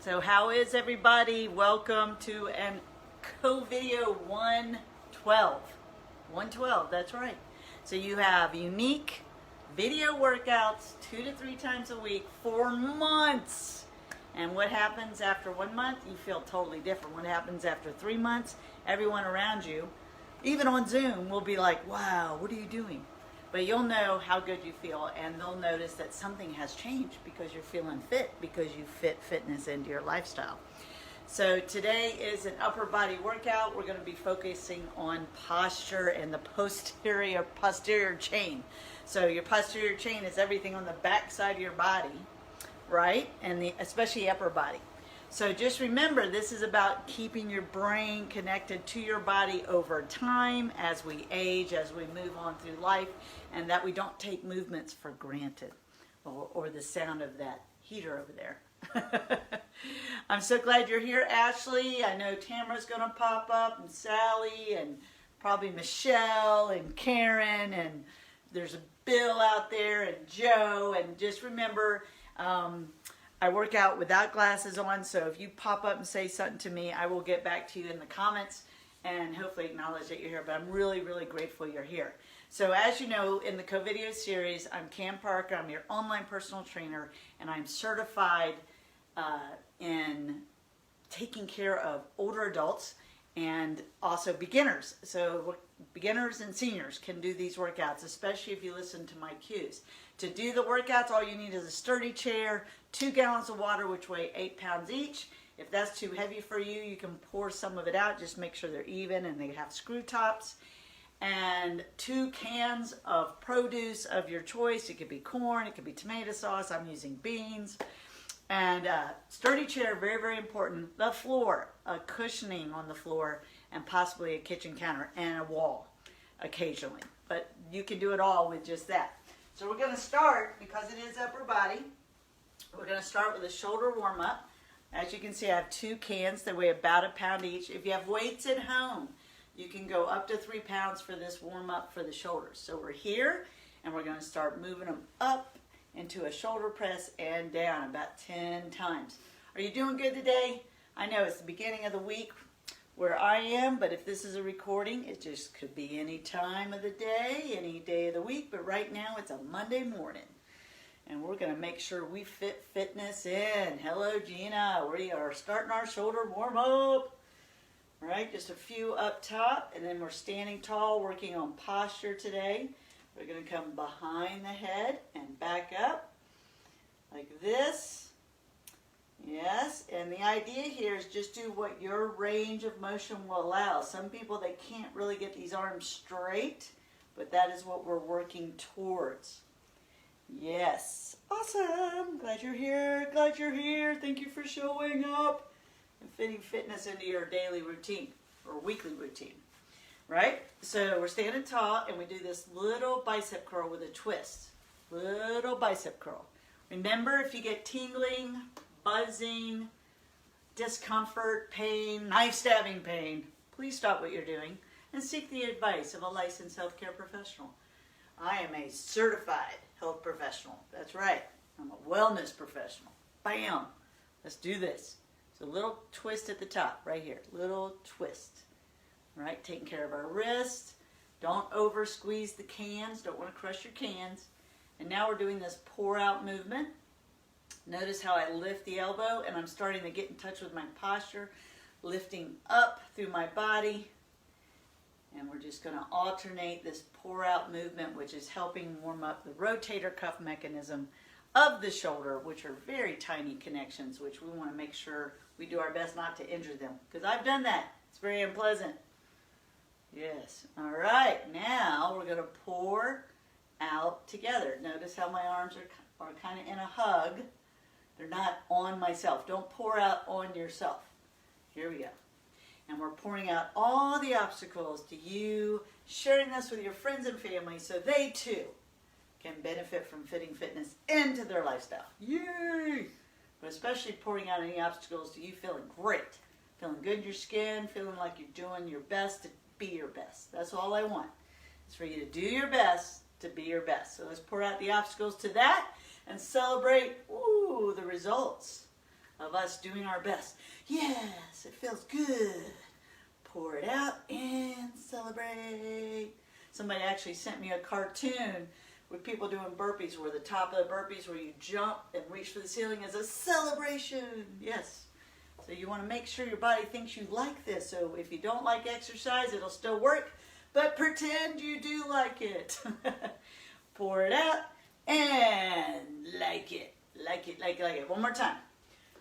So how is everybody? Welcome to an CoVideo 112. 112, that's right. So you have unique video workouts 2 to 3 times a week for months. And what happens after 1 month? You feel totally different. What happens after 3 months? Everyone around you, even on Zoom, will be like, wow, what are you doing? But you'll know how good you feel, and they'll notice that something has changed because you're feeling fit, because you fit fitness into your lifestyle. So today is an upper body workout. We're going to be focusing on posture and the posterior chain. So your posterior chain is everything on the back side of your body, right? And especially upper body. So just remember, this is about keeping your brain connected to your body over time as we age, as we move on through life, and that we don't take movements for granted, or the sound of that heater over there. I'm so glad you're here, Ashley. I know Tamara's going to pop up, and Sally, and probably Michelle, and Karen, and there's a Bill out there, and Joe, and just remember, I work out without glasses on, so if you pop up and say something to me, I will get back to you in the comments and hopefully acknowledge that you're here. But I'm really, really grateful you're here. So as you know, in the CoVideo series, I'm Cam Parker. I'm your online personal trainer, and I'm certified in taking care of older adults and also beginners. So beginners and seniors can do these workouts, especially if you listen to my cues. To do the workouts, all you need is a sturdy chair, 2 gallons of water, which weigh 8 pounds each. If that's too heavy for you, you can pour some of it out. Just make sure they're even and they have screw tops. And 2 cans of produce of your choice. It could be corn, it could be tomato sauce. I'm using beans. And sturdy chair, very, very important. The floor, a cushioning on the floor, and possibly a kitchen counter and a wall occasionally. But you can do it all with just that. So we're going to start, because it is upper body, we're going to start with a shoulder warm-up. As you can see, I have 2 cans that weigh about 1 pound each. If you have weights at home, you can go up to 3 pounds for this warm-up for the shoulders. So we're here, and we're going to start moving them up into a shoulder press and down about 10 times. Are you doing good today? I know it's the beginning of the week where I am, but if this is a recording, it just could be any time of the day, any day of the week, but right now it's a Monday morning, and we're going to make sure we fit fitness in. Hello, Gina. We are starting our shoulder warm-up. All right, just a few up top, and then we're standing tall, working on posture today. We're going to come behind the head and back up like this. Yes, and the idea here is just do what your range of motion will allow. Some people, they can't really get these arms straight, but that is what we're working towards. Yes, awesome. Glad you're here. Glad you're here. Thank you for showing up and fitting fitness into your daily routine or weekly routine. Right? So we're standing tall, and we do this little bicep curl with a twist. Little bicep curl. Remember, if you get tingling, buzzing, discomfort, pain, knife stabbing pain, please stop what you're doing and seek the advice of a licensed healthcare professional. I am a certified health professional. That's right. I'm a wellness professional. Bam! Let's do this. So a little twist at the top, right here. Little twist. All right, taking care of our wrist. Don't over squeeze the cans. Don't want to crush your cans. And now we're doing this pour out movement. Notice how I lift the elbow, and I'm starting to get in touch with my posture, lifting up through my body. And we're just going to alternate this pour out movement, which is helping warm up the rotator cuff mechanism of the shoulder, which are very tiny connections, which we want to make sure we do our best not to injure them, because I've done that. It's very unpleasant. Yes. All right. Now we're going to pour out together. Notice how my arms are kind of in a hug. They're not on myself. Don't pour out on yourself. Here we go. And we're pouring out all the obstacles to you, sharing this with your friends and family so they too can benefit from fitting fitness into their lifestyle. Yay! But especially pouring out any obstacles to you feeling great. Feeling good in your skin, feeling like you're doing your best to be your best. That's all I want. It's for you to do your best to be your best. So let's pour out the obstacles to that and celebrate, the results of us doing our best. Yes, it feels good. Pour it out and celebrate. Somebody actually sent me a cartoon with people doing burpees where the top of the burpees where you jump and reach for the ceiling is a celebration. Yes. So you want to make sure your body thinks you like this. So if you don't like exercise, it'll still work, but pretend you do like it. Pour it out and like it. Like it, like it, like it. One more time.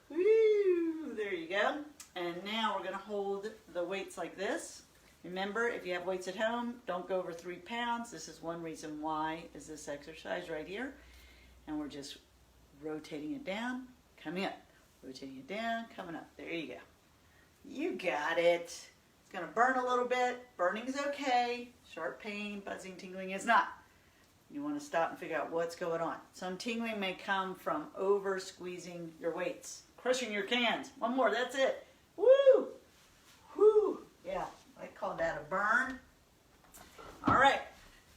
Woo! There you go. And now we're going to hold the weights like this. Remember, if you have weights at home, don't go over 3 pounds. This is one reason why is this exercise right here. And we're just rotating it down, coming up. Rotating it down, coming up. There you go. You got it. It's going to burn a little bit. Burning is okay. Sharp pain, buzzing, tingling is not. You want to stop and figure out what's going on. Some tingling may come from over squeezing your weights, crushing your cans. One more, that's it. Woo! Woo! Yeah, I call that a burn. All right,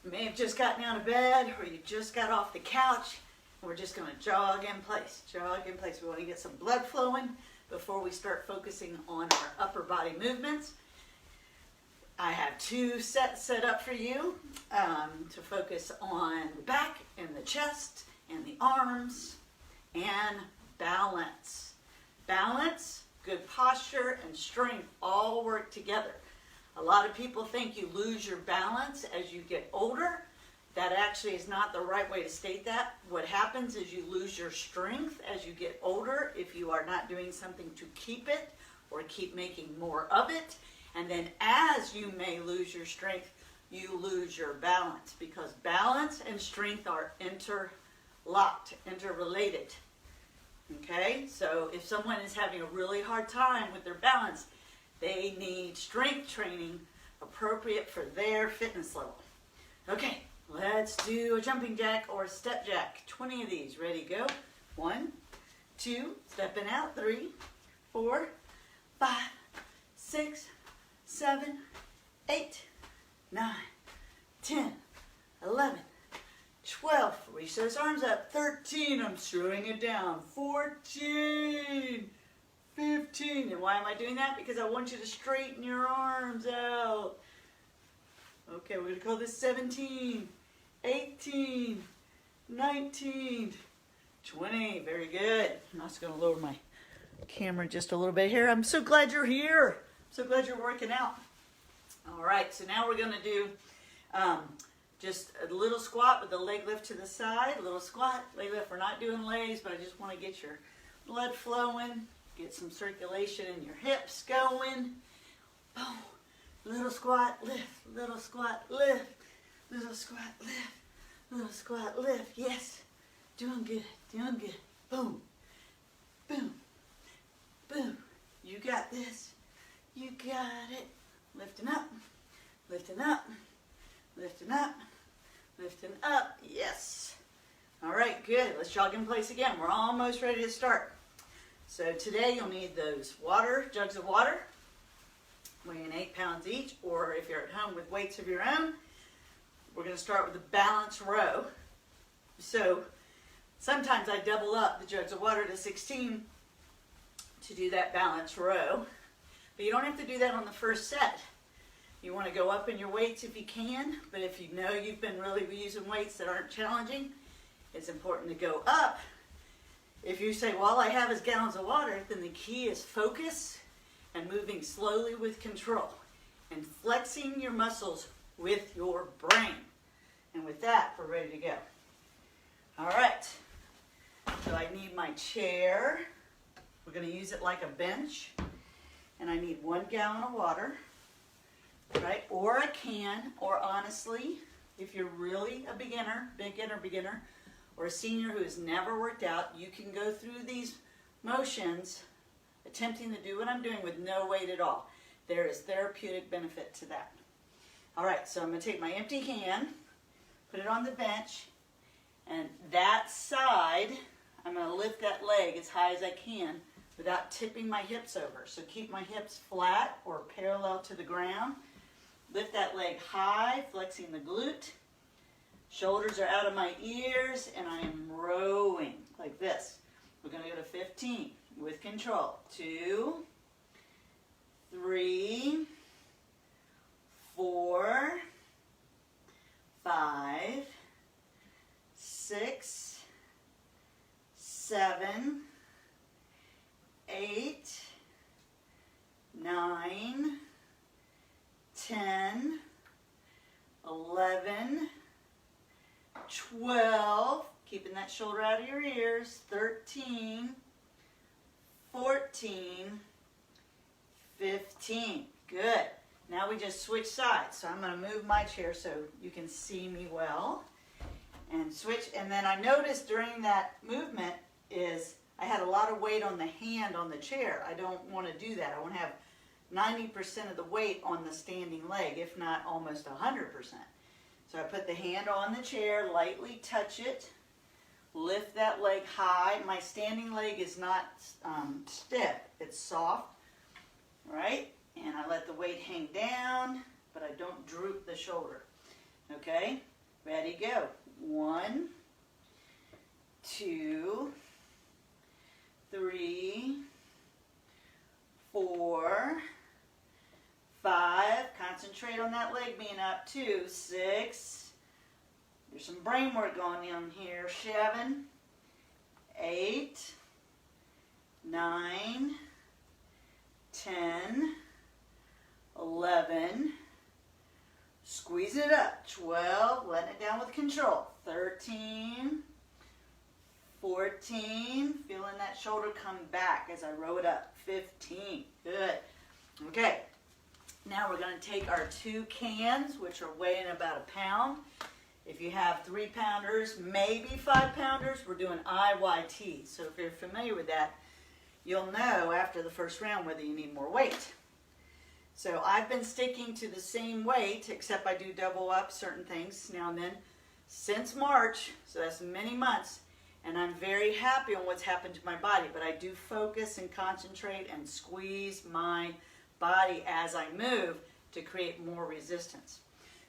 you may have just gotten out of bed or you just got off the couch. And we're just going to jog in place. Jog in place. We want to get some blood flowing before we start focusing on our upper body movements. I have 2 sets set up for you to focus on the back and the chest and the arms and balance. Balance, good posture, and strength all work together. A lot of people think you lose your balance as you get older. That actually is not the right way to state that. What happens is you lose your strength as you get older if you are not doing something to keep it or keep making more of it. And then as you may lose your strength, you lose your balance, because balance and strength are interlocked, interrelated. Okay, so if someone is having a really hard time with their balance, they need strength training appropriate for their fitness level. Okay, let's do a jumping jack or a step jack. 20 of these. Ready, go. 1, 2, stepping out. 3, 4, 5, 6, 7, 8, 9, 10, 11, 12. Reach those arms up. 13. I'm slowing it down. 14, 15. And why am I doing that? Because I want you to straighten your arms out. Okay, we're going to call this 17, 18, 19, 20. Very good. I'm also going to lower my camera just a little bit here. I'm so glad you're here. So glad you're working out. All right, so now we're going to do just a little squat with the leg lift to the side. A little squat, leg lift. We're not doing legs, but I just want to get your blood flowing, get some circulation in your hips going. Boom. Little squat, lift. Little squat, lift. Little squat, lift. Little squat, lift. Yes. Doing good. Doing good. Boom. Boom. Boom. You got this. You got it. Lifting up, lifting up, lifting up, lifting up. Yes. All right, good. Let's jog in place again. We're almost ready to start. So today you'll need those jugs of water, weighing 8 pounds each, or if you're at home with weights of your own, we're going to start with a balance row. So sometimes I double up the jugs of water to 16 to do that balance row. But you don't have to do that on the first set. You want to go up in your weights if you can, but if you know you've been really using weights that aren't challenging, it's important to go up. If you say, well, all I have is gallons of water, then the key is focus and moving slowly with control and flexing your muscles with your brain. And with that, we're ready to go. All right. So I need my chair. We're going to use it like a bench. And I need 1 gallon of water, right? Or a can, or honestly, if you're really a beginner, or a senior who has never worked out, you can go through these motions attempting to do what I'm doing with no weight at all. There is therapeutic benefit to that. All right, so I'm going to take my empty can, put it on the bench, and that side, I'm going to lift that leg as high as I can without tipping my hips over. So keep my hips flat or parallel to the ground. Lift that leg high, flexing the glute. Shoulders are out of my ears, and I am rowing like this. We're going to go to 15. with control. 2, 3, 4, 5, 6, 7, 8, 9, 10, 11, 12, keeping that shoulder out of your ears, 13, 14, 15. Good. Now we just switch sides. So I'm going to move my chair so you can see me well. And switch. And then I noticed during that movement is I had a lot of weight on the hand on the chair. I don't want to do that. I want to have 90% of the weight on the standing leg, if not almost 100%. So I put the hand on the chair, lightly touch it, lift that leg high. My standing leg is not stiff, it's soft, right? And I let the weight hang down, but I don't droop the shoulder. Okay, ready, go. 1, 2, 3, 4, 5. Concentrate on that leg being up. 2, 6. There's some brain work going on here. 7, 8, 9, 10, 11. Squeeze it up. 12. Letting it down with control. 13, 14. Feeling that shoulder come back as I row it up. 15. Good. Okay. Now we're going to take our 2 cans, which are weighing about a pound. If you have 3-pounders, maybe 5-pounders, we're doing IYT. So if you're familiar with that, you'll know after the first round whether you need more weight. So I've been sticking to the same weight, except I do double up certain things now and then, since March, so that's many months, and I'm very happy on what's happened to my body, but I do focus and concentrate and squeeze my body as I move to create more resistance.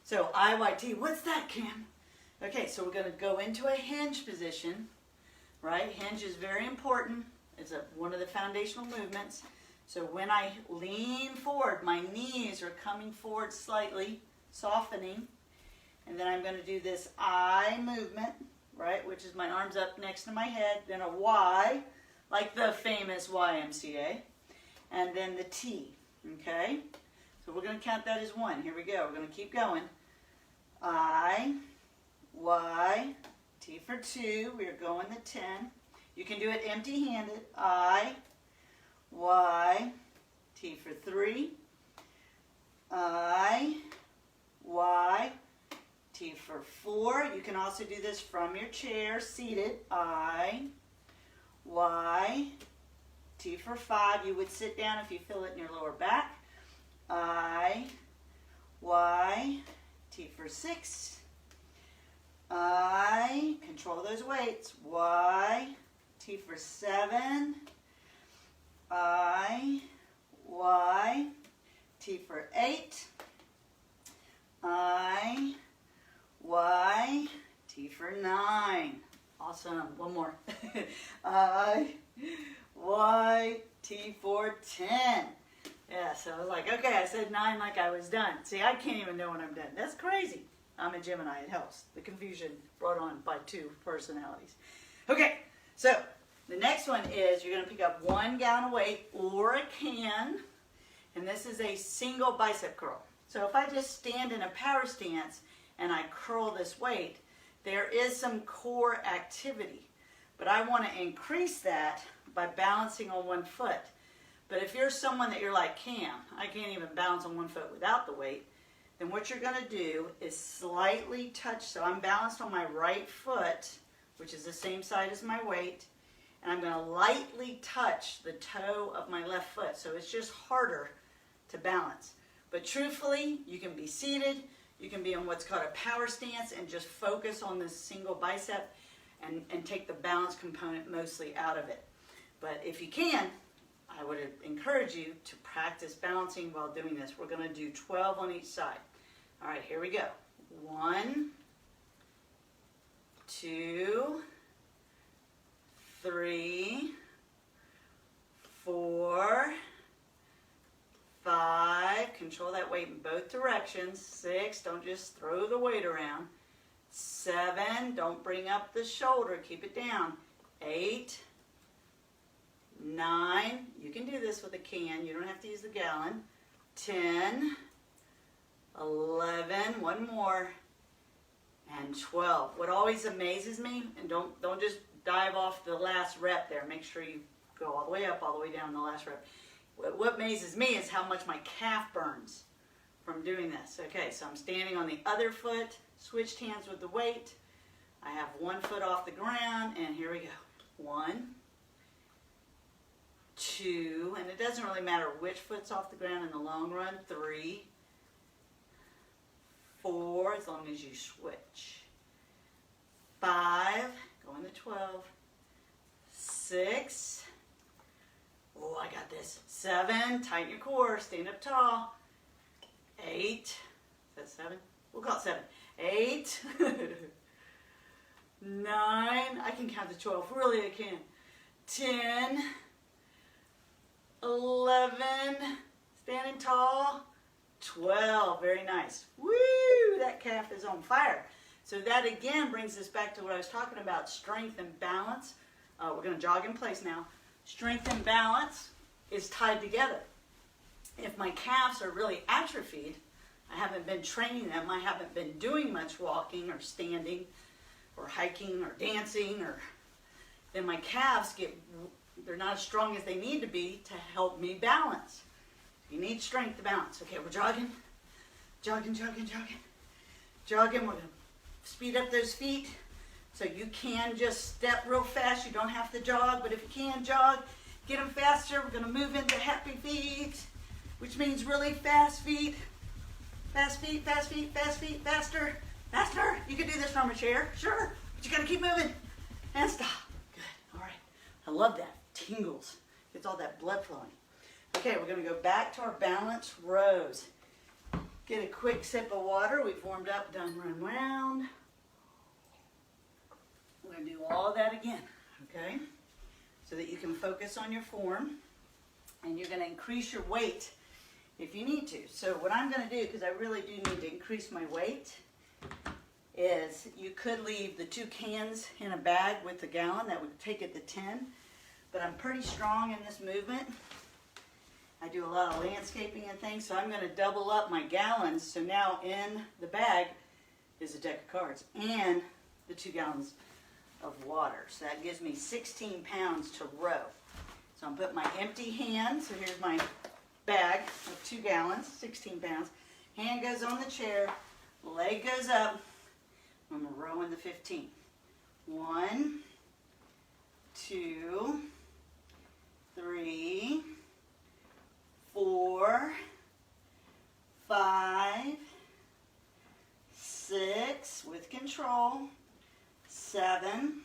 So IYT, what's that, Kim? Okay, so we're going to go into a hinge position, right? Hinge is very important. It's one of the foundational movements. So when I lean forward, my knees are coming forward slightly, softening. And then I'm going to do this I movement, right, which is my arms up next to my head. Then a Y, like the famous YMCA. And then the T, okay? So we're going to count that as 1. Here we go. We're going to keep going. I, Y, T for 2. We are going the 10. You can do it empty-handed. I, Y, T for 3. I, Y, T for 4. You can also do this from your chair, seated. I, Y, T for 5. You would sit down if you feel it in your lower back. I, Y, T for 6. I, control those weights. Y, T for 7. I, Y, T for 8. I, Y, T for 9. Awesome. One more. I, Y, T for 10. Yeah, so I was like, okay, I said 9 like I was done. See, I can't even know when I'm done. That's crazy. I'm a Gemini. It helps. The confusion brought on by 2 personalities. Okay, so the next one is you're going to pick up 1 gallon of weight or a can, and this is a single bicep curl. So if I just stand in a power stance and I curl this weight, there is some core activity, but I want to increase that by balancing on 1 foot. But if you're someone that you're like Cam, I can't even balance on 1 foot without the weight, then what you're going to do is slightly touch. So I'm balanced on my right foot, which is the same side as my weight, and I'm going to lightly touch the toe of my left foot. So it's just harder to balance. But truthfully, you can be seated, you can be on what's called a power stance and just focus on this single bicep and take the balance component mostly out of it. But if you can, I would encourage you to practice balancing while doing this. We're going to do 12 on each side. All right, here we go. 1, 2, 3, control that weight in both directions. 6, don't just throw the weight around. 7, don't bring up the shoulder, keep it down. 8, 9, you can do this with a can, you don't have to use the gallon. 10, 11, one more, and 12. What always amazes me, and don't just dive off the last rep there, make sure you go all the way up, all the way down the last rep. What amazes me is how much my calf burns from doing this. Okay, so I'm standing on the other foot, switched hands with the weight. I have one foot off the ground, and here we go. 1, 2, and it doesn't really matter which foot's off the ground in the long run. 3, 4, as long as you switch. 5, going to 12. 6, oh, I got this. 7, tighten your core, stand up tall. 8, is that 7? We'll call it 7. 8, 9, I can count to 12, really I can. 10, 11, standing tall. 12, very nice. Woo, that calf is on fire. So that again brings us back to what I was talking about, strength and balance. We're going to jog in place now. Strength and balance is tied together. If my calves are really atrophied, I haven't been training them, I haven't been doing much walking or standing or hiking or dancing, then my calves they're not as strong as they need to be to help me balance. You need strength to balance. Okay, we're jogging, jogging, jogging, jogging. Jogging, we're going to speed up those feet. So you can just step real fast. You don't have to jog, but if you can jog, get them faster. We're going to move into happy feet, which means really fast feet. Fast feet, fast feet, fast feet, faster, faster. You can do this from a chair, sure, but you got to keep moving and stop. Good, all right. I love that. Tingles. Gets all that blood flowing. Okay, we're going to go back to our balance rows. Get a quick sip of water. We've warmed up, done run round. We're going to do all that again, okay? So that you can focus on your form, and you're going to increase your weight if you need to. So what I'm going to do, because I really do need to increase my weight, is you could leave the 2 cans in a bag with the gallon. That would take it to 10. But I'm pretty strong in this movement. I do a lot of landscaping and things, so I'm going to double up my gallons. So now in the bag is a deck of cards and the 2 gallons of water. So that gives me 16 pounds to row. So I'm putting my empty hand. So here's my bag of 2 gallons, 16 pounds. Hand goes on the chair, leg goes up. I'm rowing the 15. 1, 2, 3, 4, 5, 6, with control, 7,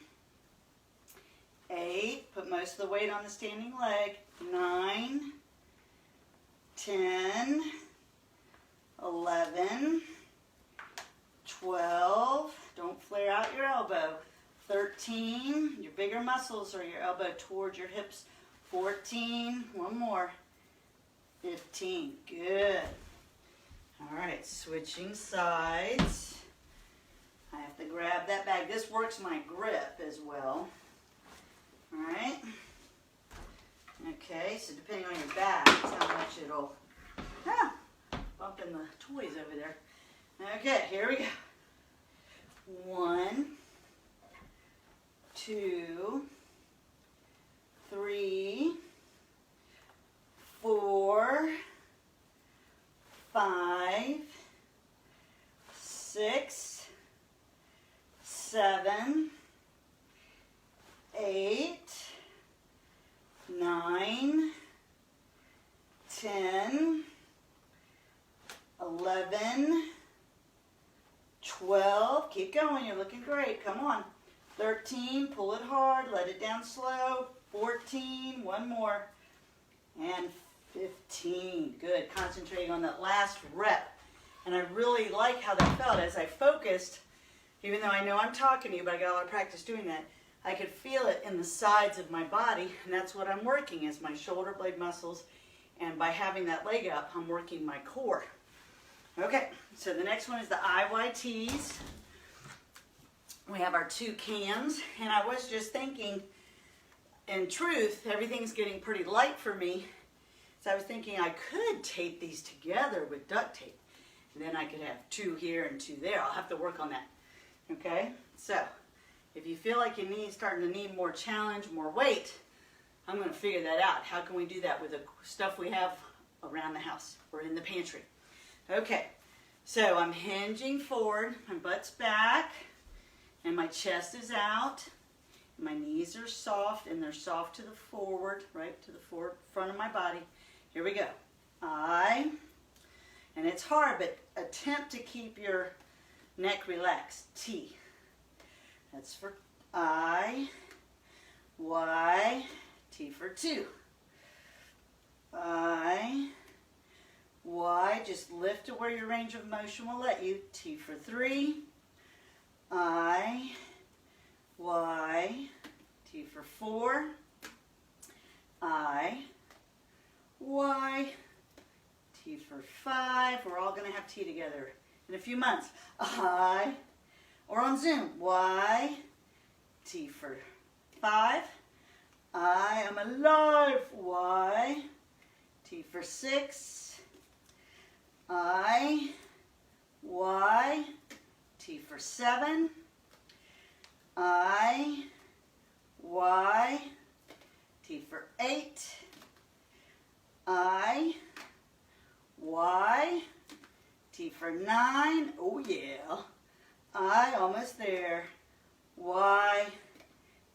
8, put most of the weight on the standing leg, 9, 10, 11, 12, don't flare out your elbow, 13, your bigger muscles or your elbow towards your hips, 14, one more, 15, good. All right, switching sides. I have to grab that bag. This works my grip as well. All right. Okay, so depending on your back, that's how much it'll bumping the toys over there. Okay, here we go. 1, 2, 3, 4, 5, 6, 7, 8, 9, 10, 11, 12, keep going, you're looking great, come on. 13, pull it hard, let it down slow. 14, one more, and 15, good. Concentrating on that last rep. And I really like how that felt as I focused, even though I know I'm talking to you, but I got a lot of practice doing that. I could feel it in the sides of my body, and that's what I'm working is my shoulder blade muscles And by having that leg up, I'm working my core. Okay, so the next one is the IYTs. We have our 2 cans, and I was just thinking, in truth, everything's getting pretty light for me. So I was thinking I could tape these together with duct tape. And then I could have 2 here and 2 there. I'll have to work on that. Okay, so if you feel like you're starting to need more challenge, more weight, I'm going to figure that out. How can we do that with the stuff we have around the house or in the pantry? Okay, so I'm hinging forward, my butt's back, and my chest is out. My knees are soft, and they're soft to the forward, right to the forward front of my body. Here we go. I, and it's hard, but attempt to keep your neck relaxed. T. That's for I, Y, T for 2. I, Y, just lift to where your range of motion will let you. T for 3. I, Y, T for 4. I, Y, T for 5. We're all going to have T together in a few months. I, or on Zoom, Y, T for 5. I am alive. Y, T for 6. I, Y, T for 7. I, Y, T for 8. I, Y, T for 9. Oh yeah. I, almost there. Y,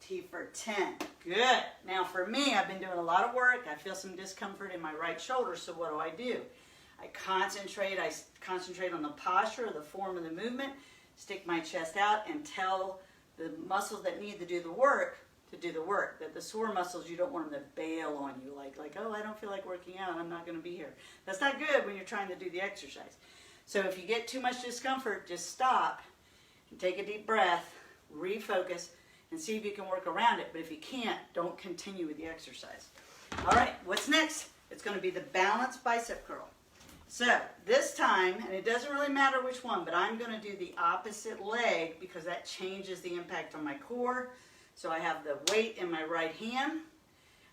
T for 10. Good. Now for me, I've been doing a lot of work. I feel some discomfort in my right shoulder, so what do? I concentrate on the posture, the form of the movement, stick my chest out, and tell the muscles that need to do the work to do the work. That the sore muscles, you don't want them to bail on you, like oh, I don't feel like working out, I'm not going to be here. That's not good when you're trying to do the exercise. So if you get too much discomfort, just stop and take a deep breath, refocus, and see if you can work around it. But if you can't, don't continue with the exercise. All right, what's next? It's going to be the balanced bicep curl. So this time, and it doesn't really matter which one, but I'm going to do the opposite leg because that changes the impact on my core. So I have the weight in my right hand.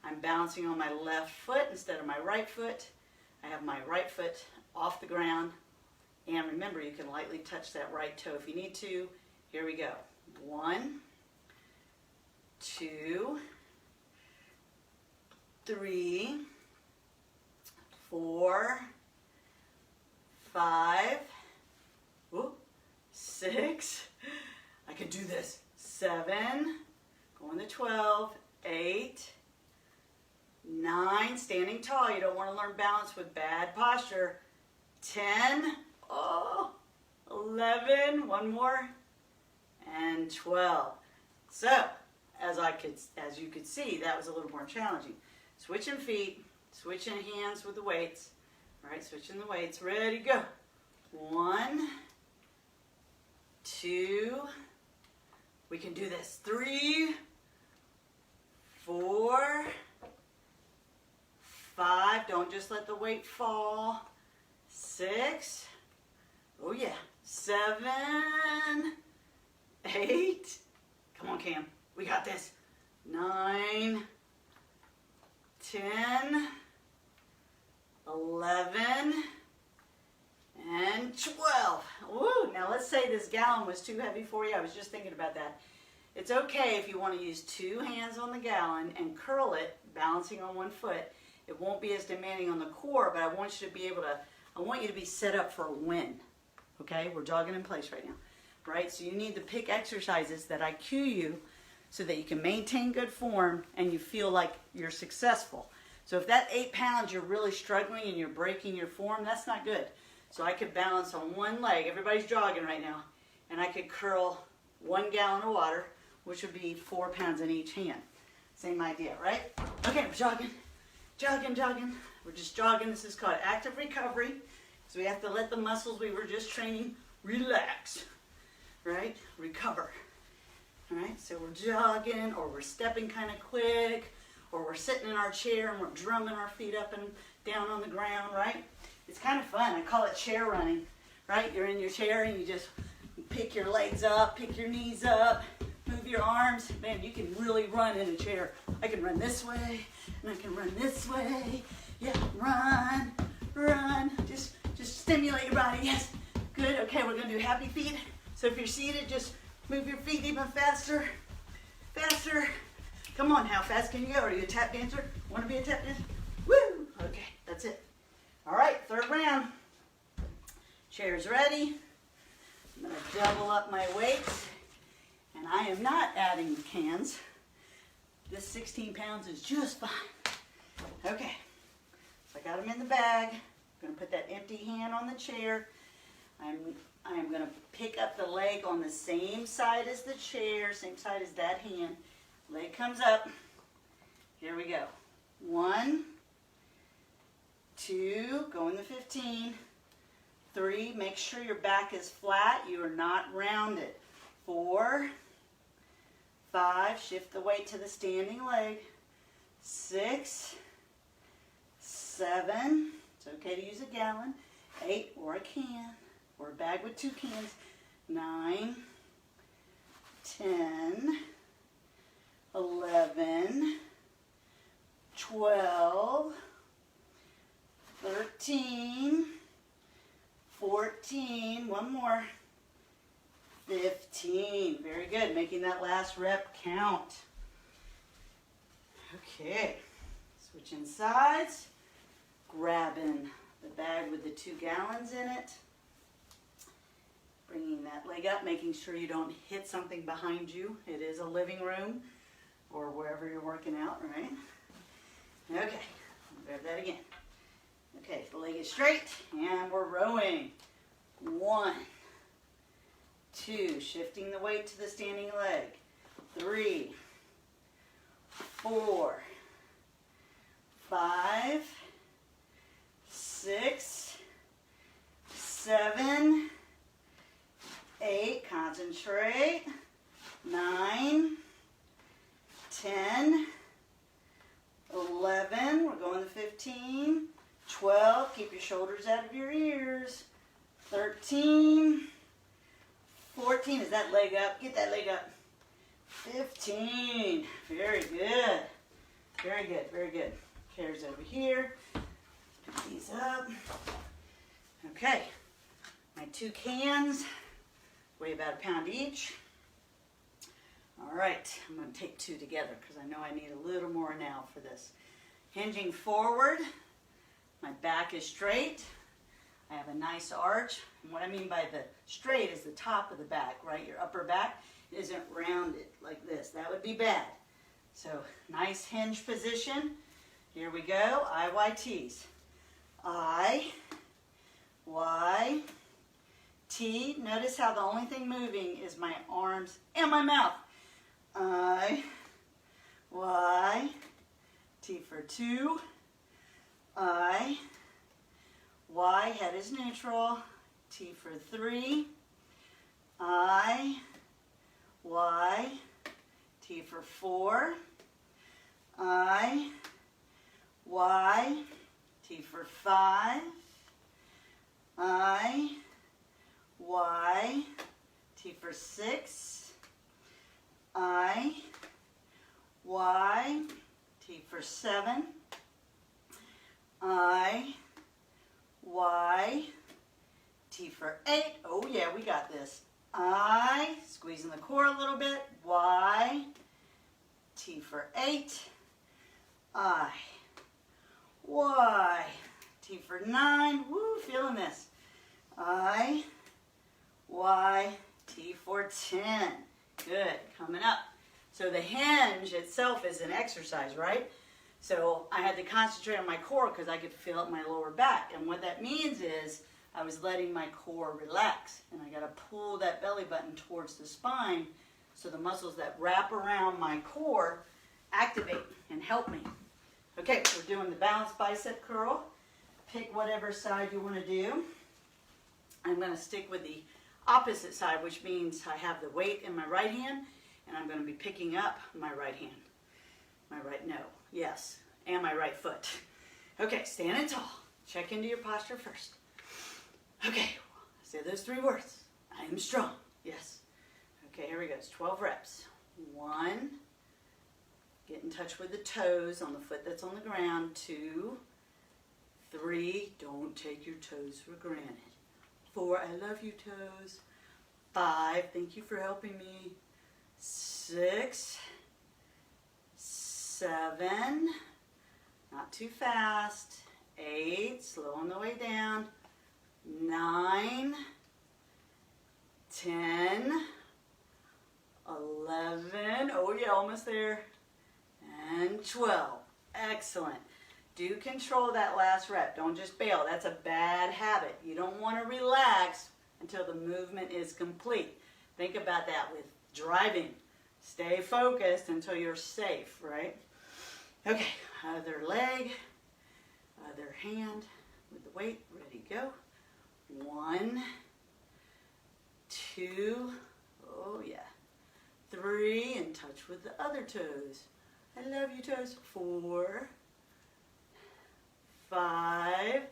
I'm balancing on my left foot instead of my right foot. I have my right foot off the ground. And remember, you can lightly touch that right toe if you need to. Here we go. 1, 2, 3, 4, 5, 6, I can do this, 7, going to 12, 8, 9, standing tall. You don't want to learn balance with bad posture. 10, 11, one more, and 12. So, as you could see, that was a little more challenging. Switching feet, switching hands with the weights. All right, switching the weights. Ready, go. 1, 2, we can do this. 3, 4, 5, don't just let the weight fall. 6, oh yeah, 7, 8, come on Cam, we got this. 9, 10, 11, and 12. Woo! Now let's say this gallon was too heavy for you. I was just thinking about that. It's okay if you want to use 2 hands on the gallon and curl it, balancing on one foot. It won't be as demanding on the core, but I want you to be able to, I want you to be set up for a win. Okay? We're jogging in place right now. Right? So you need to pick exercises that I cue you so that you can maintain good form and you feel like you're successful. So if that 8 pounds you're really struggling and you're breaking your form, that's not good. So I could balance on one leg. Everybody's jogging right now. And I could curl 1 gallon of water, which would be 4 pounds in each hand. Same idea, right? Okay, we're jogging. Jogging. We're just jogging. This is called active recovery. So we have to let the muscles we were just training relax, right? Recover. All right, so we're jogging or we're stepping kind of quick or we're sitting in our chair and we're drumming our feet up and down on the ground, right? It's kind of fun. I call it chair running, right? You're in your chair and you just pick your legs up, pick your knees up, move your arms. Man, you can really run in a chair. I can run this way, and I can run this way. Yeah, run, run. Just stimulate your body. Yes, good. Okay, we're gonna do happy feet. So if you're seated, just move your feet even faster, faster. Come on, how fast can you go? Are you a tap dancer? Want to be a tap dancer? Woo! Okay, that's it. All right, third round. Chair's ready. I'm going to double up my weights, and I am not adding the cans. This 16 pounds is just fine. Okay, so I got them in the bag. I'm going to put that empty hand on the chair. I am going to pick up the leg on the same side as the chair, same side as that hand. Leg comes up. Here we go. 1, 2, go in the 15. 3, make sure your back is flat. You are not rounded. 4, 5, shift the weight to the standing leg. 6, 7, it's okay to use a gallon. 8, or a can, or a bag with 2 cans. 9, 10, 11, 12, 13, 14, one more, 15. Very good, making that last rep count. Okay, switching sides, grabbing the bag with the 2 gallons in it, bringing that leg up, making sure you don't hit something behind you. It is a living room or wherever you're working out, right? Okay, grab that again. Okay, the leg is straight, and we're rowing. 1, 2, shifting the weight to the standing leg. 3, 4, 5, 6, 7, 8, concentrate. 9, 10, 11, we're going to 15. 12, keep your shoulders out of your ears. 13, 14, is that leg up? Get that leg up. 15, very good. Very good, very good. Chairs over here. Pick these up. Okay, my 2 cans weigh about 1 pound each. All right, I'm going to take 2 together because I know I need a little more now for this. Hinging forward. My back is straight. I have a nice arch. And what I mean by the straight is the top of the back, right? Your upper back isn't rounded like this. That would be bad. So nice hinge position. Here we go. IYTs. I, Y, T. Notice how the only thing moving is my arms and my mouth. I, Y, T for 2. I, Y, head is neutral. T for 3. I, Y, T for 4. I, Y, T for 5. I, Y, T for 6. I, Y, T for 7. I, Y, T for 8. Oh yeah, we got this. I, squeezing the core a little bit. Y, T for 8. I, Y, T for 9. Woo, feeling this. I, Y, T for 10. Good, coming up. So the hinge itself is an exercise, right? So I had to concentrate on my core because I could feel it in my lower back. And what that means is I was letting my core relax. And I got to pull that belly button towards the spine so the muscles that wrap around my core activate and help me. Okay, we're doing the balanced bicep curl. Pick whatever side you want to do. I'm going to stick with the opposite side, which means I have the weight in my right hand, and I'm going to be picking up my right hand. My right, no, Yes, and my right foot. Okay, standing tall. Check into your posture first. Okay, say those 3 words. I am strong. Yes. Okay, here we go. It's 12 reps. 1. Get in touch with the toes on the foot that's on the ground. 2. 3. Don't take your toes for granted. 4. I love you, toes. 5. Thank you for helping me. 6. 7. Not too fast. 8. Slow on the way down. 9. 10. 11. Oh yeah, almost there. And 12. Excellent. Do control that last rep. Don't just bail. That's a bad habit. You don't want to relax until the movement is complete. Think about that with driving. Stay focused until you're safe, right? Okay, other leg, other hand with the weight. Ready, go. 1, 2, oh yeah. 3, in touch with the other toes. I love you, toes. 4, 5,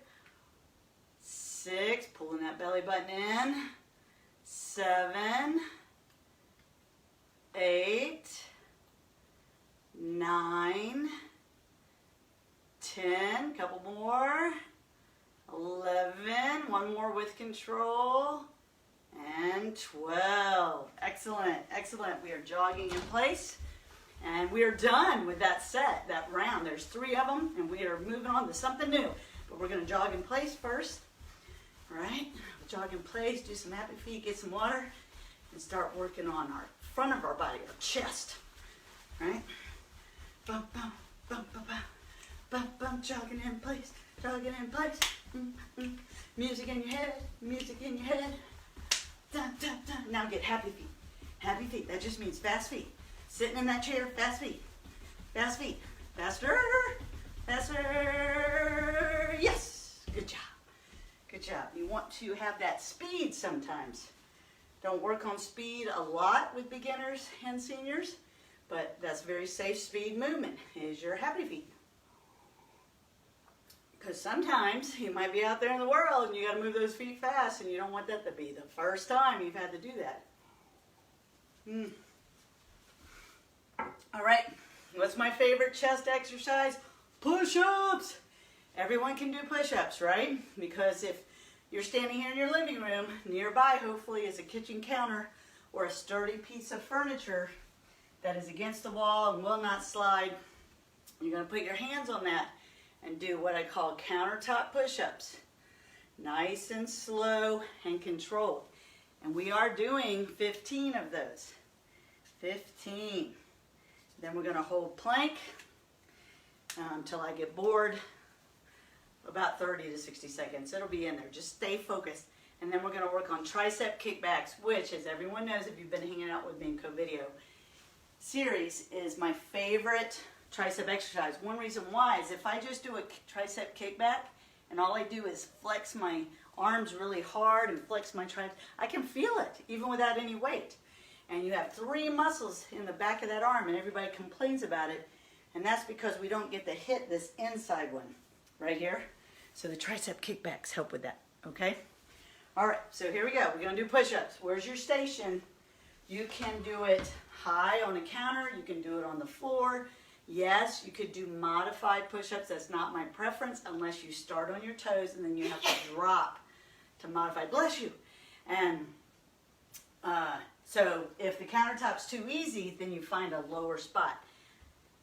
6, pulling that belly button in. 7, 8, 9, 10, couple more. 11, one more with control. And 12. Excellent, excellent. We are jogging in place. And we are done with that set, that round. There's 3 of them, and we are moving on to something new. But we're going to jog in place first. All right? Jog in place, do some happy feet, get some water, and start working on our front of our body, our chest. All right? Bump, bump, bump, bump, bump, bump, bump, jogging in place, jogging in place. Music in your head, music in your head. Dun, dun, dun. Now get happy feet. Happy feet. That just means fast feet. Sitting in that chair, fast feet. Fast feet. Faster. Faster. Yes. Good job. Good job. You want to have that speed sometimes. Don't work on speed a lot with beginners and seniors, but that's very safe speed movement is your happy feet. Because sometimes you might be out there in the world and you got to move those feet fast, and you don't want that to be the first time you've had to do that. All right, what's my favorite chest exercise? Push-ups. Everyone can do push-ups, right? Because if you're standing here in your living room, nearby hopefully is a kitchen counter or a sturdy piece of furniture that is against the wall and will not slide. You're going to put your hands on that and do what I call countertop push-ups. Nice and slow and controlled. And we are doing 15 of those. 15. Then we're going to hold plank until I get bored. About 30 to 60 seconds. It'll be in there. Just stay focused. And then we're going to work on tricep kickbacks, which, as everyone knows if you've been hanging out with me in CoVideo series, is my favorite tricep exercise. One reason why is if I just do a tricep kickback and all I do is flex my arms really hard and flex my triceps, I can feel it even without any weight. And you have 3 muscles in the back of that arm, and everybody complains about it, and that's because we don't get to hit this inside one right here. So the tricep kickbacks help with that, okay? All right, so here we go. We're going to do push-ups. Where's your station? You can do it high on a counter. You can do it on the floor. Yes, you could do modified push-ups. That's not my preference unless you start on your toes and then you have to drop to modify. Bless you. And so if the countertop's too easy, then you find a lower spot.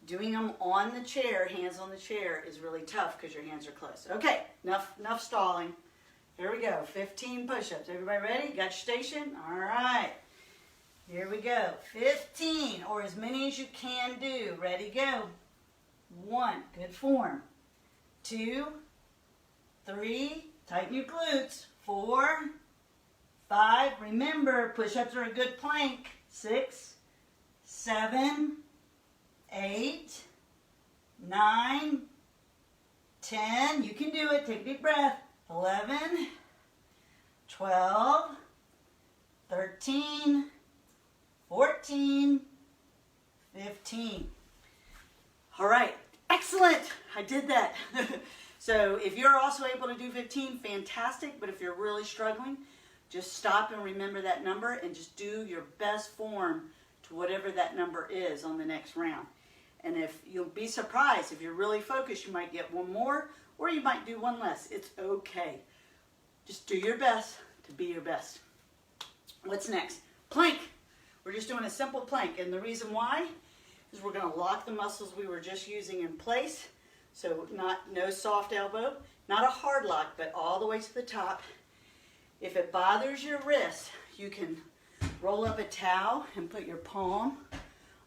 Doing them on the chair, hands on the chair, is really tough because your hands are close. Okay, enough stalling. Here we go, 15 push-ups. Everybody ready? Got your station? All right. Here we go. 15, or as many as you can do. Ready, go. 1, good form. 2, 3, tighten your glutes. 4, 5, remember, push-ups are a good plank. 6, 7, 8, 9, 10, you can do it, take a deep breath. 11, 12, 13, 14, 15. All right, Excellent, I did that. So if you're also able to do 15, fantastic, but if you're really struggling, just stop and remember that number and just do your best form to whatever that number is on the next round. And if you'll be surprised, if you're really focused, you might get one more or you might do one less. It's okay. Just do your best to be your best. What's next? Plank. We're just doing a simple plank, and the reason why is we're going to lock the muscles we were just using in place. So no soft elbow, not a hard lock, but all the way to the top. If it bothers your wrist, you can roll up a towel and put your palm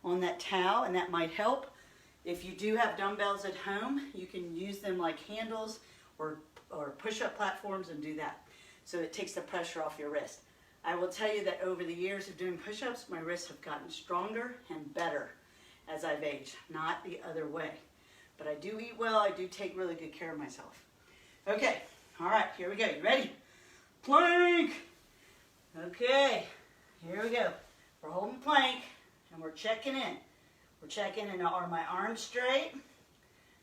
on that towel, and that might help. If you do have dumbbells at home, you can use them like handles or push-up platforms and do that. So it takes the pressure off your wrist. I will tell you that over the years of doing push-ups, my wrists have gotten stronger and better as I've aged, not the other way. But I do eat well, I do take really good care of myself. Okay, all right, here we go. You ready? Plank! Okay, here we go. We're holding plank and we're checking in. We're checking in. Are my arms straight?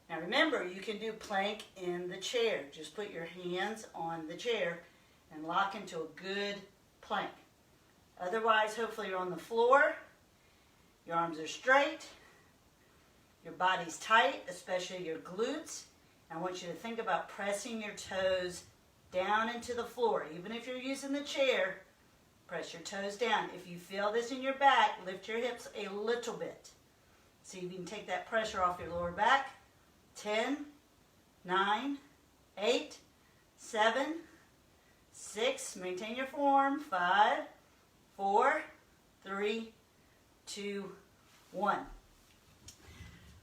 Now remember, you can do plank in the chair. Just put your hands on the chair and lock into a good plank. Otherwise, hopefully you're on the floor, your arms are straight, your body's tight, especially your glutes. I want you to think about pressing your toes down into the floor. Even if you're using the chair, press your toes down. If you feel this in your back, lift your hips a little bit. See if you can take that pressure off your lower back. 10, 9, 8, 7, 6, maintain your form, 5, 4, 3, 2, 1.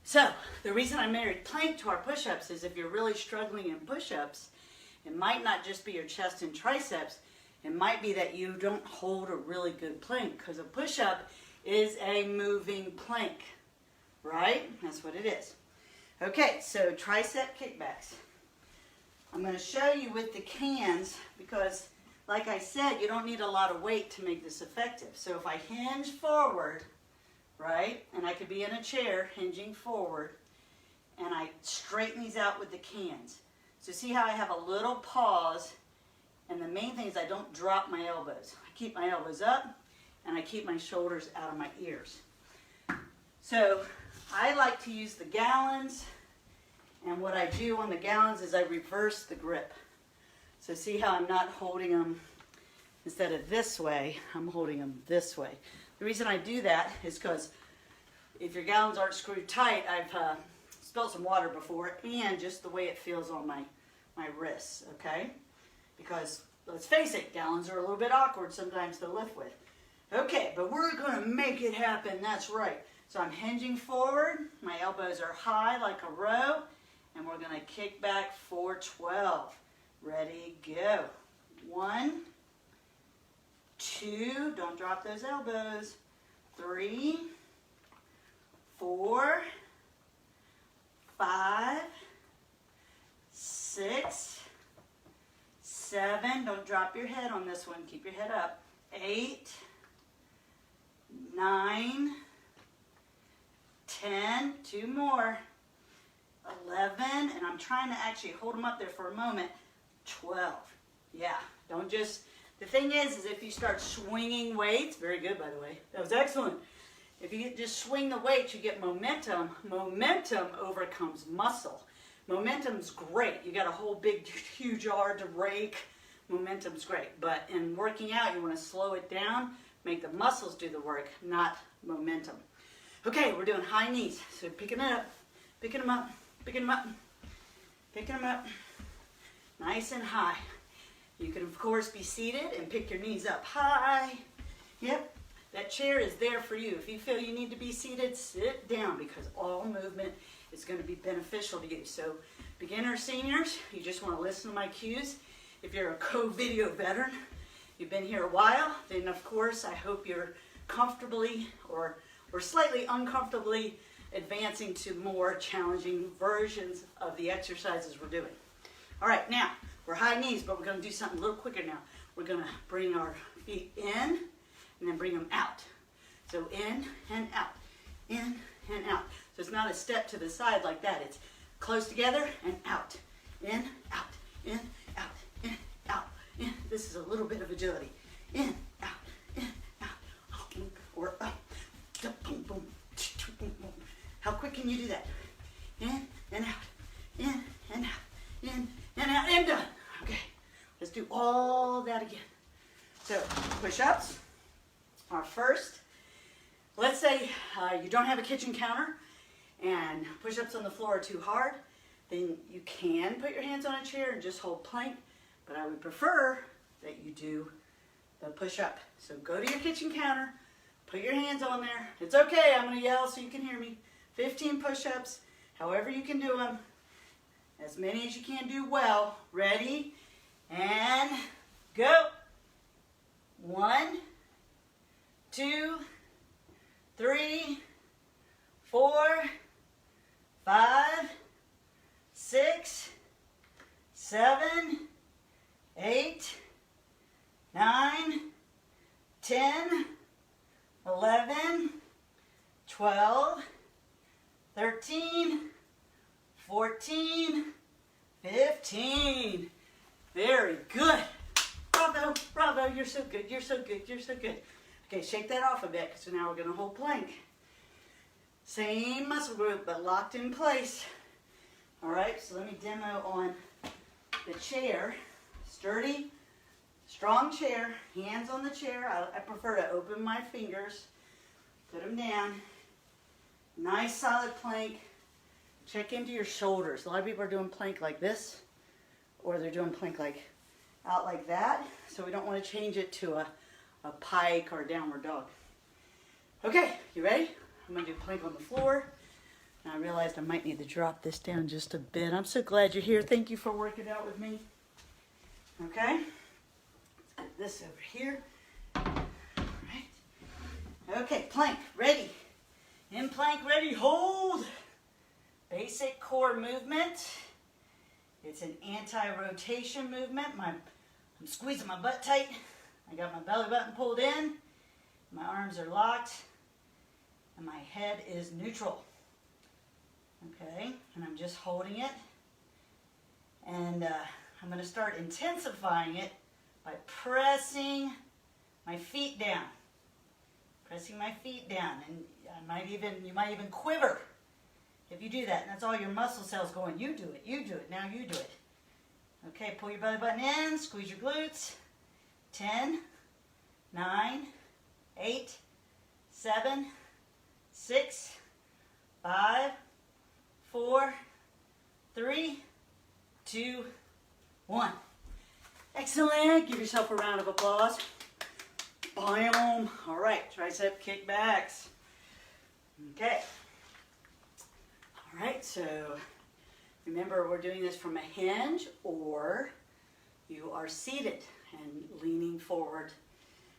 So, the reason I married plank to our push-ups is if you're really struggling in push-ups, it might not just be your chest and triceps, it might be that you don't hold a really good plank, because a push-up is a moving plank, right? That's what it is. Okay, so tricep kickbacks. I'm going to show you with the cans because, like I said, you don't need a lot of weight to make this effective. So if I hinge forward, right, and I could be in a chair hinging forward, and I straighten these out with the cans. So see how I have a little pause, and the main thing is I don't drop my elbows. I keep my elbows up, and I keep my shoulders out of my ears. So I like to use the gallons, and what I do on the gallons is I reverse the grip. So see how I'm not holding them, instead of this way, I'm holding them this way. The reason I do that is because if your gallons aren't screwed tight, I've spilled some water before, and just the way it feels on my wrists, okay? Because let's face it, gallons are a little bit awkward sometimes to lift with. Okay, but we're going to make it happen, that's right. So I'm hinging forward, my elbows are high like a row, and we're going to kick back for 12. Ready, go. 1, 2, don't drop those elbows. 3, 4, 5, 6, 7, don't drop your head on this one, keep your head up. 8, 9, 10, 2 more, 11, and I'm trying to actually hold them up there for a moment, 12. Yeah, don't just, the thing is if you start swinging weights, very good by the way, that was excellent. If you just swing the weights, you get momentum. Momentum overcomes muscle. Momentum's great. You got a whole big, huge yard to rake. Momentum's great. But in working out, you want to slow it down, make the muscles do the work, not momentum. Okay, we're doing high knees. So picking it up, picking them up, picking them up, picking them up. Nice and high. You can, of course, be seated and pick your knees up high. Yep, that chair is there for you. If you feel you need to be seated, sit down because all movement is going to be beneficial to you. So, beginners, seniors, you just want to listen to my cues. If you're a CoVideo veteran, you've been here a while, then of course I hope you're comfortably or slightly uncomfortably advancing to more challenging versions of the exercises we're doing. All right, now, we're high knees, but we're going to do something a little quicker now. We're going to bring our feet in and then bring them out. So in and out, in and out. So it's not a step to the side like that. It's close together and out, in, out, in, out, in, out, in. This is a little bit of agility. In, out, or up, boom, boom, boom, boom. How quick can you do that? In and out, in and out, in and out, and done. Okay, let's do all that again. So push-ups are first. Let's say you don't have a kitchen counter and push-ups on the floor are too hard, then you can put your hands on a chair and just hold plank, but I would prefer that you do the push-up. So go to your kitchen counter, put your hands on there. It's okay, I'm gonna yell so you can hear me. 15 push-ups, however you can do them, as many as you can do well. Ready, and go. 1, 2, 3, 4, 5, 6, 7, 8, 9, 10, 11, 12, 13, 14, 15. Very good. Bravo, bravo, you're so good, you're so good, you're so good. Okay, shake that off a bit, so now we're gonna hold plank. Same muscle group, but locked in place. All right, so let me demo on the chair. Sturdy, strong chair, hands on the chair. I prefer to open my fingers, put them down. Nice solid plank. Check into your shoulders. A lot of people are doing plank like this, or they're doing plank like out like that. So we don't want to change it to a pike or a downward dog. Okay, you ready? I'm going to do plank on the floor. And I realized I might need to drop this down just a bit. I'm so glad you're here. Thank you for working out with me. Okay, let's get this over here. All right. Okay, plank, ready. In plank, ready, hold. Basic core movement. It's an anti-rotation movement. I'm squeezing my butt tight. I got my belly button pulled in. My arms are locked. And my head is neutral. Okay, and I'm just holding it. And I'm going to start intensifying it by pressing my feet down. Pressing my feet down. And you might even quiver if you do that. And that's all your muscle cells going, you do it, now you do it. Okay, pull your belly button in, squeeze your glutes. 10, 9, 8, 7, 6, 5, 4, 3, 2, 1. Excellent. Give yourself a round of applause. Bam. All right, tricep kickbacks. Okay. All right, so remember we're doing this from a hinge, or you are seated and leaning forward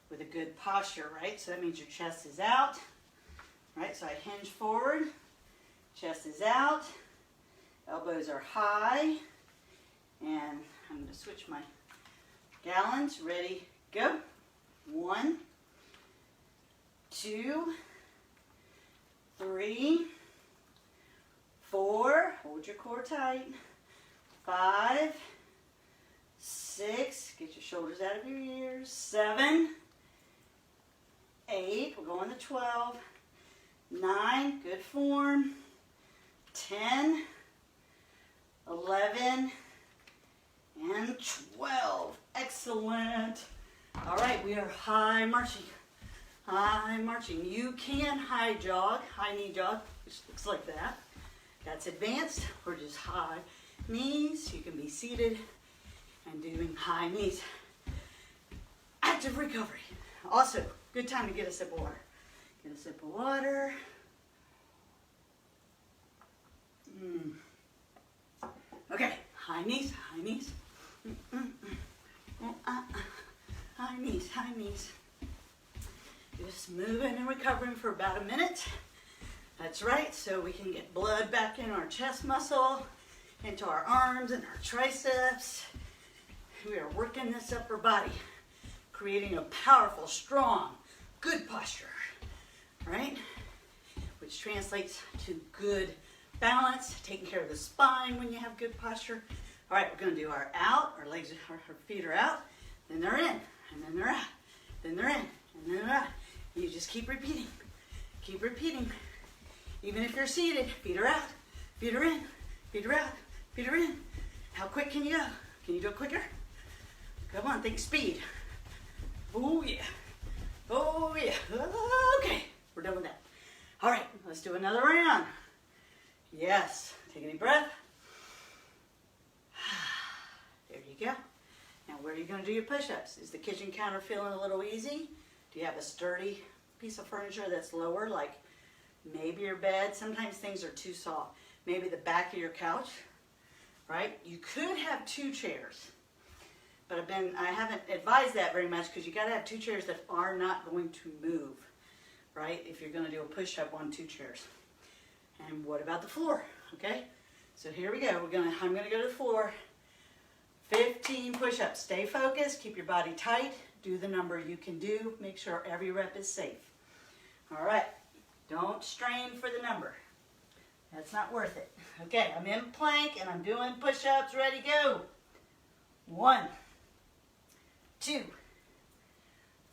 with a good posture, right? So that means your chest is out, right? So I hinge forward, chest is out, elbows are high, and I'm going to switch my gallons. Ready, go. 1, 2, 3, 4, hold your core tight. 5, 6, get your shoulders out of your ears. 7, 8, we're going to 12. 9, good form. 10, 11, and 12. Excellent. All right, we are high marching. High marching. You can high jog, high knee jog, which looks like that. That's advanced. We're just high knees. You can be seated and doing high knees. Active recovery. Also, good time to get a sip of water. Get a sip of water. Okay, high knees, high knees. High knees, high knees. Just moving and recovering for about a minute. That's right, so we can get blood back in our chest muscle, into our arms and our triceps. We are working this upper body, creating a powerful, strong, good posture, right? Which which translates to good balance, taking care of the spine when you have good posture. All right, we're going to do our out, our legs, our feet are out, then they're in, and then they're out, then they're in, and then they're out. You just keep repeating, keep repeating. Even if you're seated, feet are out, feet are in, feet are out, feet are in. How quick can you go? Can you do it quicker? Come on, think speed. Oh yeah, oh yeah, okay, we're done with that. All right, let's do another round. Yes, take a deep breath. There you go. Now where are you going to do your push-ups? Is the kitchen counter feeling a little easy? Do you have a sturdy piece of furniture that's lower, like maybe your bed? Sometimes things are too soft. Maybe the back of your couch, right? You could have 2 chairs, but I haven't advised that very much because you got to have 2 chairs that are not going to move, right? If you're going to do a push-up on 2 chairs. And what about the floor? Okay, so here we go. I'm going to go to the floor. 15 push-ups. Stay focused. Keep your body tight. Do the number you can do. Make sure every rep is safe. All right. Don't strain for the number. That's not worth it. Okay, I'm in plank and I'm doing push-ups. Ready, go. 1, 2,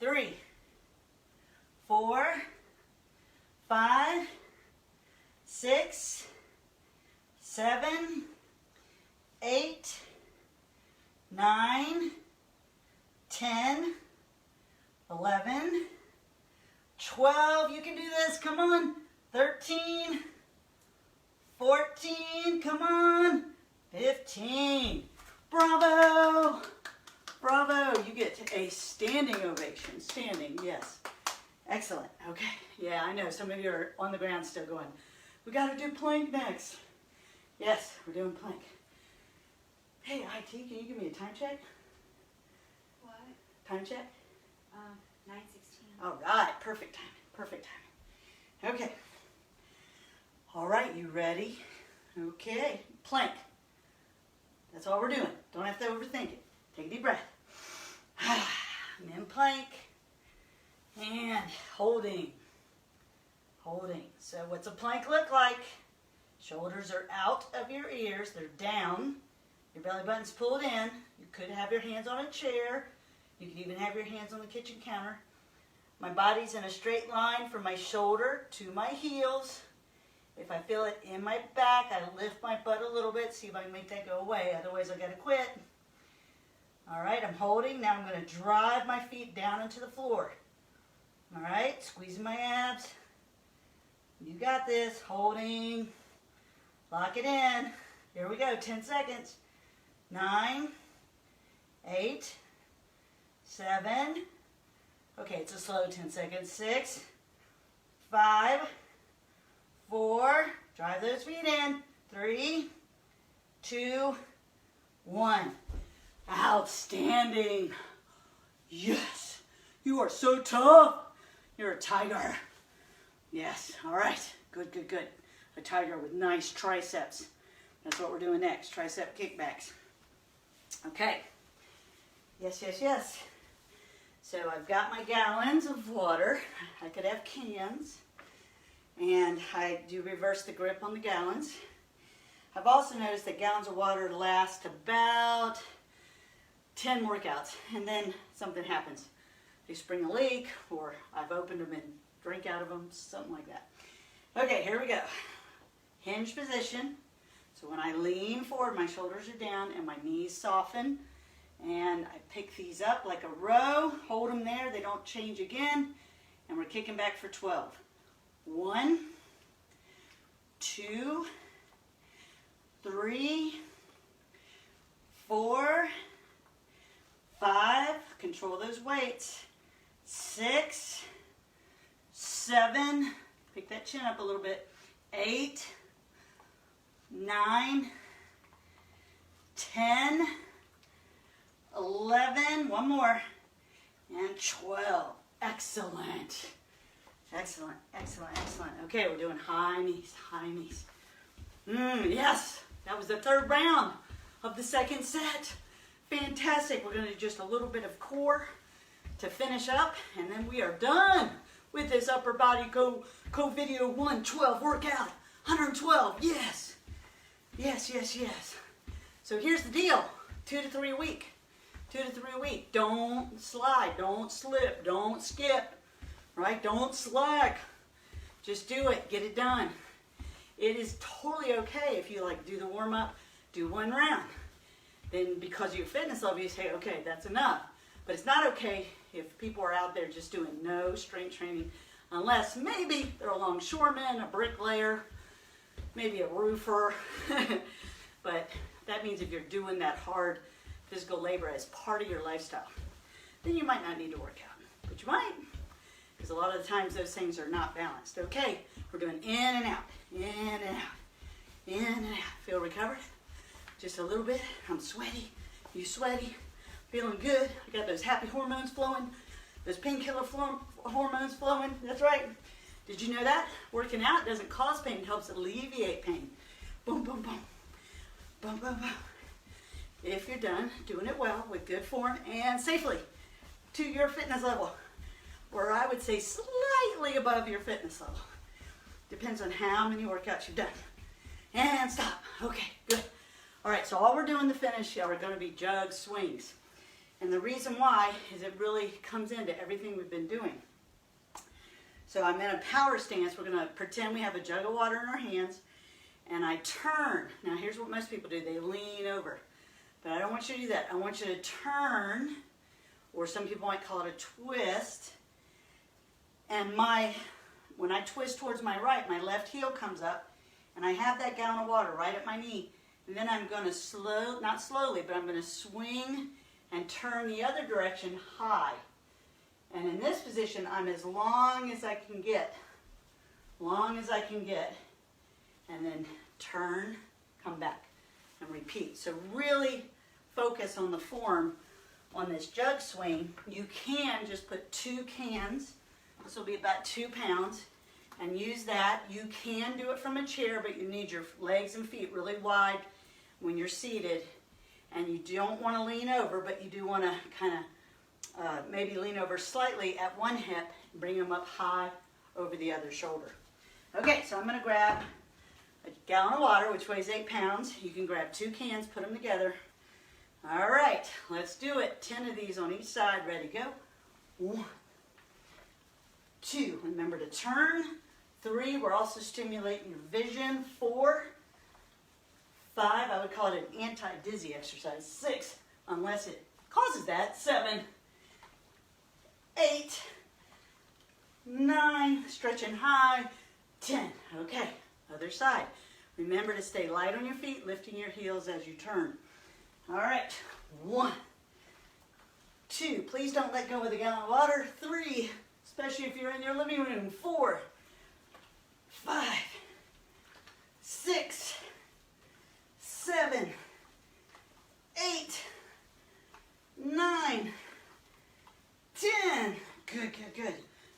3, 4, 5, 6, 7, 8, 9, 10, 11, 12. You can do this. Come on. 13, 14. Come on. 15. Bravo. Bravo. You get a standing ovation. Standing, yes. Excellent. Okay. Yeah, I know some of you are on the ground still going, we got to do plank next. Yes, we're doing plank. Hey, IT, can you give me a time check? What? Time check? 9:16. All right, perfect timing, perfect timing. Okay. All right, you ready? Okay, plank. That's all we're doing. Don't have to overthink it. Take a deep breath. I'm in plank. And holding. Holding. So what's a plank look like? Shoulders are out of your ears. They're down. Your belly button's pulled in. You could have your hands on a chair. You could even have your hands on the kitchen counter. My body's in a straight line from my shoulder to my heels. If I feel it in my back, I lift my butt a little bit, see if I can make that go away. Otherwise, I gotta quit. All right, I'm holding. Now I'm gonna drive my feet down into the floor. All right, squeezing my abs. You got this. Holding. Lock it in. Here we go. 10 seconds. 9, 8, 7. Okay, it's a slow 10 seconds. 6, 5, 4. Drive those feet in. 3, 2, 1. Outstanding. Yes. You are so tough. You're a tiger. Yes. All right. Good, good, good. A tiger with nice triceps. That's what we're doing next. Tricep kickbacks. Okay. Yes, yes, yes. So I've got my gallons of water. I could have cans. And I do reverse the grip on the gallons. I've also noticed that gallons of water last about 10 workouts. And then something happens. They spring a leak, or I've opened them and drink out of them, something like that. Okay, here we go. Hinge position. So when I lean forward, my shoulders are down and my knees soften. And I pick these up like a row, hold them there, they don't change again. And we're kicking back for 12. 1, 2, 3, 4, 5. Control those weights. 6, 7, pick that chin up a little bit. 8, 9, 10, 11, one more, and 12. Excellent. Excellent, excellent, excellent. Okay, we're doing high knees, high knees. Yes, that was the 3rd round of the 2nd set. Fantastic. We're going to do just a little bit of core to finish up, and then we are done with this upper body CoVideo 112 workout. 112, yes. Yes, yes, yes. So here's the deal, 2 to 3 a week. 2 to 3 a week. Don't slide, don't slip, don't skip, right? Don't slack. Just do it, get it done. It is totally okay if you like do the warm up, do 1 round. Then because of your fitness level, you say, okay, that's enough. But it's not okay if people are out there just doing no strength training, unless maybe they're a longshoreman, a bricklayer, maybe a roofer. But that means if you're doing that hard physical labor as part of your lifestyle, then you might not need to work out. But you might, because a lot of the times those things are not balanced. Okay, we're doing in and out, in and out, in and out. Feel recovered? Just a little bit. I'm sweaty. You sweaty? Feeling good? I got those happy hormones flowing, those painkiller hormones flowing. That's right. Did you know that? Working out doesn't cause pain, it helps alleviate pain. Boom, boom, boom. Boom, boom, boom. If you're done doing it well, with good form and safely, to your fitness level, or I would say slightly above your fitness level. Depends on how many workouts you've done. And stop. Okay, good. All right, so all we're doing to finish are going to be jug swings. And the reason why is it really comes into everything we've been doing. So I'm in a power stance. We're going to pretend we have a jug of water in our hands, and I turn. Now here's what most people do. They lean over. But I don't want you to do that. I want you to turn, or some people might call it a twist. And when I twist towards my right, my left heel comes up, and I have that gallon of water right at my knee. And then I'm going to not slowly, but I'm going to swing and turn the other direction high. And in this position, I'm as long as I can get. Long as I can get. And then turn, come back, and repeat. So really focus on the form on this jug swing. You can just put 2 cans. This will be about 2 pounds. And use that. You can do it from a chair, but you need your legs and feet really wide when you're seated. And you don't want to lean over, but you do want to kind of maybe lean over slightly at one hip and bring them up high over the other shoulder. Okay, so I'm going to grab a gallon of water, which weighs 8 pounds. You can grab 2 cans, put them together. All right, let's do it. 10 of these on each side. Ready, go. 1, 2. Remember to turn. 3, we're also stimulating your vision. 4, 5, I would call it an anti-dizzy exercise. 6, unless it causes that. 7, 8, 9, stretching high. 10, okay, other side. Remember to stay light on your feet, lifting your heels as you turn. All right, 1, 2, please don't let go of the gallon of water. 3, especially if you're in your living room. 4, 5, 6, 7, 8, 9, 10. Good, good, good.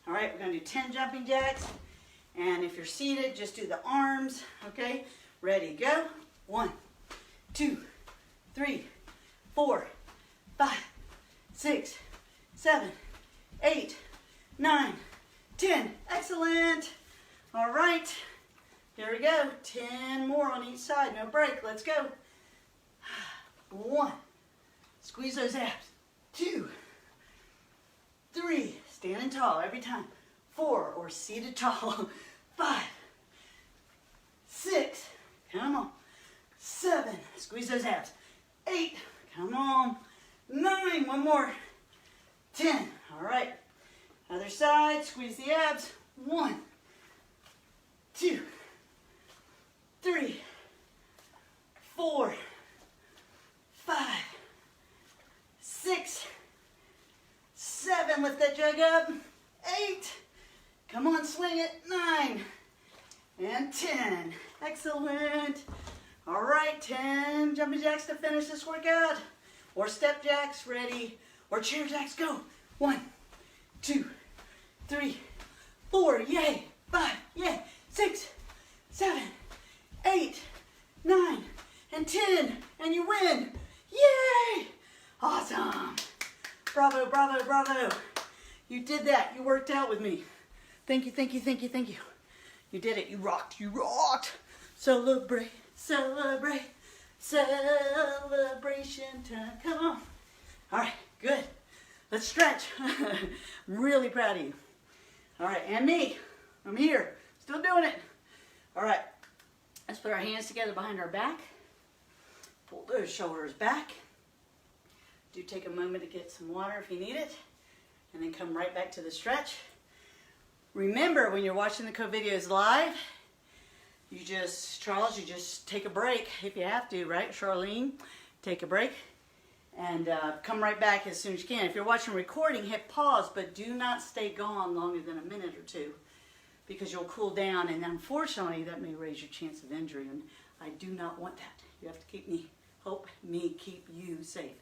All right, we're going to do 10 jumping jacks. And if you're seated, just do the arms. Okay, ready, go. 1, 2, 3, 4, 5, 6, 7, 8, 9, 10. Excellent. All right. Here we go. 10 more on each side. No break. Let's go. 1. Squeeze those abs. 2. 3. Standing tall every time. 4. Or seated tall. 5. 6. Come on. 7. Squeeze those abs. 8. Come on. 9. One more. 10. All right. Other side. Squeeze the abs. 1, 2, 3, 4, 5, 6, 7. Lift that jug up. 8. Come on, swing it. 9 and 10. Excellent. All right, 10 jumping jacks to finish this workout. Or step jacks, ready. Or chair jacks, go. 1, 2, 3, 4, yay. 5, yay. 6, 7, 8, 9, and 10. And you win. Yay. Awesome. Bravo, bravo, bravo. You did that. You worked out with me. Thank you, thank you, thank you, thank you. You did it. You rocked. You rocked. Celebrate, celebrate, celebration time. Come on. All right, good. Let's stretch. I'm really proud of you. All right, and me. I'm here. Still doing it. All right. Let's put our hands together behind our back. Pull those shoulders back. Do take a moment to get some water if you need it. And then come right back to the stretch. Remember, when you're watching the CoVideos live, Charles, you just take a break if you have to, right? Charlene, take a break and come right back as soon as you can. If you're watching recording, hit pause, but do not stay gone longer than a minute or two because you'll cool down, and unfortunately, that may raise your chance of injury, and I do not want that. You have to keep keep you safe.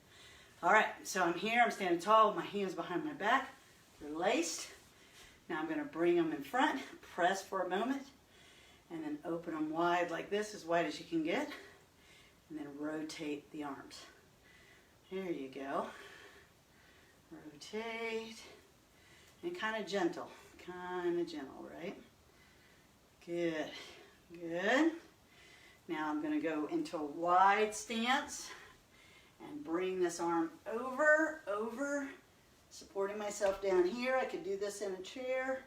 All right, so I'm here, I'm standing tall with my hands behind my back. They're laced. Now I'm going to bring them in front, press for a moment, and then open them wide like this, as wide as you can get, and then rotate the arms. There you go. Rotate, and kind of gentle, right? Good, good. Now I'm going to go into a wide stance and bring this arm over, supporting myself down here. I could do this in a chair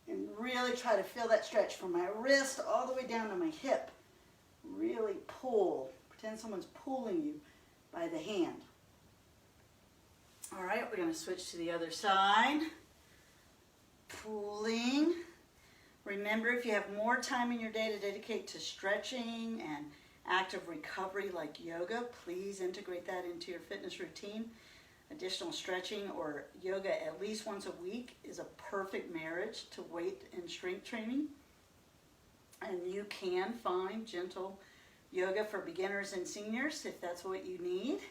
and really try to feel that stretch from my wrist all the way down to my hip. Really pull. Pretend someone's pulling you by the hand. All right, we're going to switch to the other side. Pulling. Remember, if you have more time in your day to dedicate to stretching and active recovery like yoga, please integrate that into your fitness routine. Additional stretching or yoga at least once a week is a perfect marriage to weight and strength training. And you can find gentle yoga for beginners and seniors if that's what you need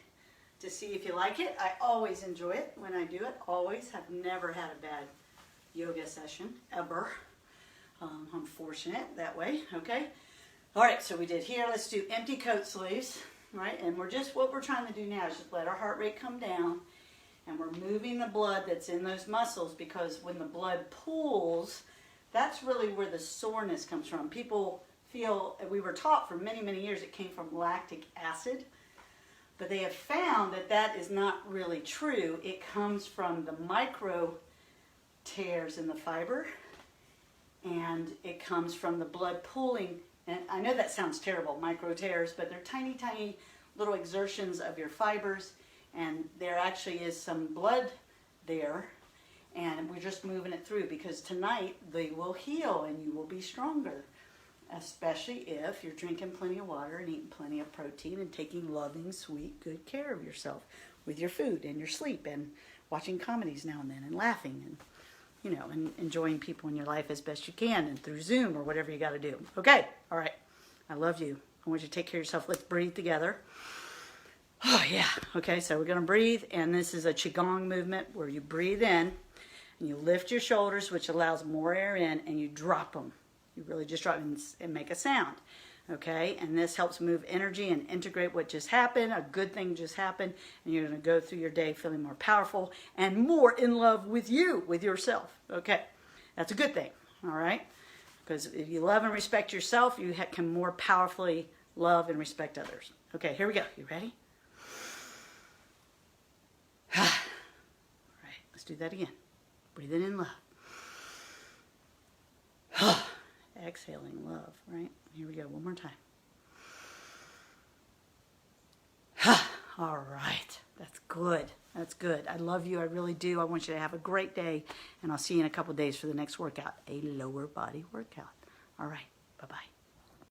to see if you like it. I always enjoy it when I do it. Always. Have never had a bad yoga session ever. I'm fortunate that way. Okay. All right. So we did here. Let's do empty coat sleeves. Right. And what we're trying to do now is just let our heart rate come down, and we're moving the blood that's in those muscles, because when the blood pools, that's really where the soreness comes from. People feel, we were taught for many, many years it came from lactic acid, but they have found that that is not really true. It comes from the micro tears in the fiber, and it comes from the blood pooling. And I know that sounds terrible, micro tears, but they're tiny, tiny little exertions of your fibers, and there actually is some blood there, and we're just moving it through, because tonight they will heal and you will be stronger, especially if you're drinking plenty of water and eating plenty of protein and taking loving, sweet, good care of yourself with your food and your sleep and watching comedies now and then and laughing and, you know, and enjoying people in your life as best you can and through Zoom or whatever you got to do. Okay, all right. I love you. I want you to take care of yourself. Let's breathe together. Oh, yeah. Okay, so we're going to breathe, and this is a Qigong movement where you breathe in, and you lift your shoulders, which allows more air in, and you drop them. You really just drop them and make a sound. Okay, and this helps move energy and integrate what just happened. A good thing just happened, and you're going to go through your day feeling more powerful and more in love with you, with yourself. Okay, that's a good thing, all right? Because if you love and respect yourself, you can more powerfully love and respect others. Okay, here we go. You ready? All right, let's do that again. Breathing in love. Exhaling love, right? Here we go, one more time. All right, that's good. That's good. I love you, I really do. I want you to have a great day, and I'll see you in a couple days for the next workout, a lower body workout. All right, bye-bye.